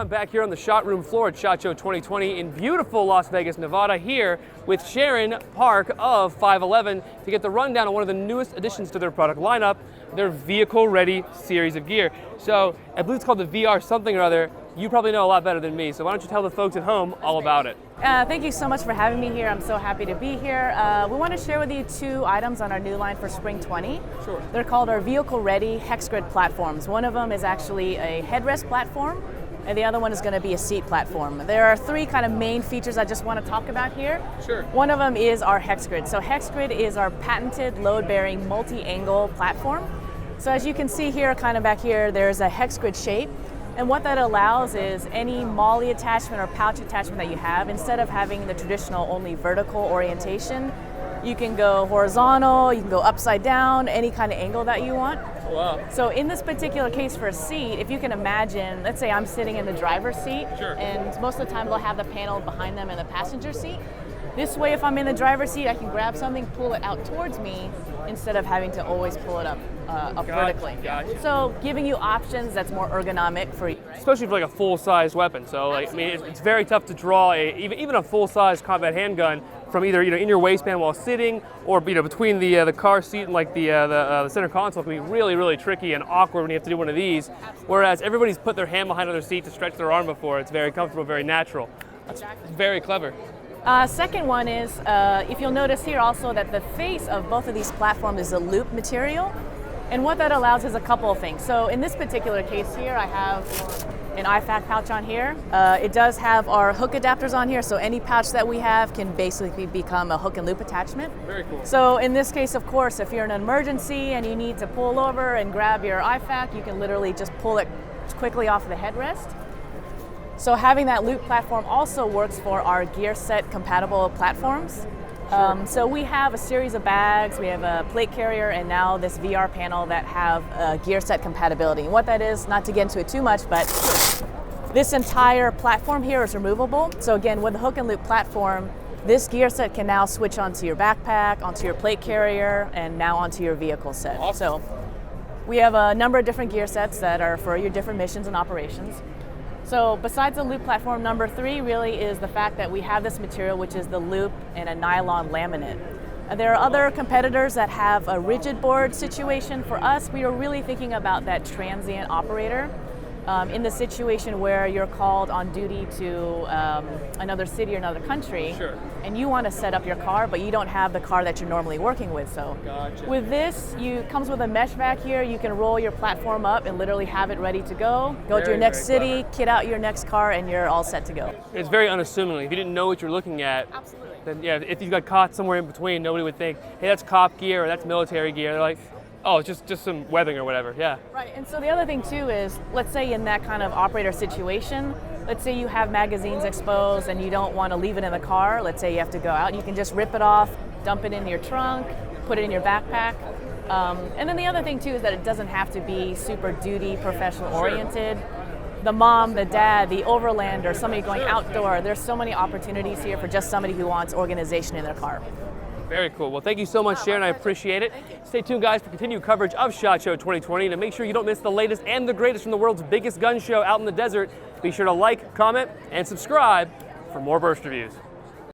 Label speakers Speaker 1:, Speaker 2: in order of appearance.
Speaker 1: I'm back here on the shot room floor at SHOT Show 2020 in beautiful Las Vegas, Nevada, here with Sharon Park of 511 to get the rundown on one of the newest additions to their product lineup, their vehicle-ready series of gear. So I believe it's called the VR something or other. You probably know a lot better than me, so why don't you tell the folks at home all about it?
Speaker 2: Thank you so much for having me here. I'm so happy to be here. We want to share with you two items on our new line for Spring 20.
Speaker 1: Sure.
Speaker 2: They're called our vehicle-ready hex grid platforms. One of them is actually a headrest platform, and the other one is going to be a seat platform. There are three kind of main features I just want to talk about here.
Speaker 1: Sure.
Speaker 2: One of them is our hex grid. So hex grid is our patented load-bearing multi-angle platform. So as you can see here, kind of back here, there's a hex grid shape. And what that allows is any MOLLE attachment or pouch attachment that you have, instead of having the traditional only vertical orientation, you can go horizontal, you can go upside down, any kind of angle that you want.
Speaker 1: Wow.
Speaker 2: So in this particular case for a seat, if you can imagine, let's say I'm sitting in the driver's seat,
Speaker 1: Sure.
Speaker 2: and most of the time they'll have the panel behind them in the passenger seat. This way, if I'm in the driver's seat, I can grab something, pull it out towards me, instead of having to always pull it up vertically.
Speaker 1: Gotcha.
Speaker 2: So giving you options that's more ergonomic for you. Right?
Speaker 1: Especially for like a full-size weapon. So like, I mean, it's very tough to draw even a full-size combat handgun from either in your waistband while sitting, or between the car seat and like the center console. It can be really, really tricky and awkward when you have to do one of these.
Speaker 2: Absolutely.
Speaker 1: Whereas everybody's put their hand behind their seat to stretch their arm before. It's very comfortable, very natural. That's very clever.
Speaker 2: Second one is, if you'll notice here also that the face of both of these platforms is a loop material. And what that allows is a couple of things. So in this particular case here, I have an IFAK pouch on here. It does have our hook adapters on here, so any pouch that we have can basically become a hook and loop attachment.
Speaker 1: Very cool.
Speaker 2: So in this case, of course, if you're in an emergency and you need to pull over and grab your IFAK, you can literally just pull it quickly off the headrest. So having that loop platform also works for our gear set compatible platforms.
Speaker 1: Sure.
Speaker 2: So we have a series of bags, we have a plate carrier, and now this VR panel that have gear set compatibility. And what that is, not to get into it too much, but this entire platform here is removable. So again, with the hook and loop platform, this gear set can now switch onto your backpack, onto your plate carrier, and now onto your vehicle set.
Speaker 1: Awesome.
Speaker 2: So we have a number of different gear sets that are for your different missions and operations. So besides the loop platform, number three really is the fact that we have this material, which is the loop and a nylon laminate. There are other competitors that have a rigid board situation. For us, we are really thinking about that transient operator in the situation where you're called on duty to another city or another country.
Speaker 1: Sure.
Speaker 2: And you want to set up your car, but you don't have the car that you're normally working with. So
Speaker 1: Gotcha.
Speaker 2: with this, comes with a mesh vac here. You can roll your platform up and literally have it ready to go. Go to your next
Speaker 1: very
Speaker 2: city,
Speaker 1: clever.
Speaker 2: kit out your next car, and you're all set to go.
Speaker 1: It's very unassuming. If you didn't know what you're looking at,
Speaker 2: Absolutely.
Speaker 1: then yeah, if you got caught somewhere in between, nobody would think, hey, that's cop gear or that's military gear. They're like, oh, it's just some webbing or whatever. Yeah.
Speaker 2: Right, and so the other thing too is, let's say in that kind of operator situation, let's say you have magazines exposed and you don't want to leave it in the car, let's say you have to go out, you can just rip it off, dump it in your trunk, put it in your backpack. And then the other thing too is that it doesn't have to be super duty, professional oriented. The mom, the dad, the overlander, somebody going outdoor, there's so many opportunities here for just somebody who wants organization in their car.
Speaker 1: Very cool. Well, thank you so much, Sharon. I appreciate it. Stay tuned, guys, for continued coverage of SHOT Show 2020. And to make sure you don't miss the latest and the greatest from the world's biggest gun show out in the desert, be sure to like, comment, and subscribe for more burst reviews.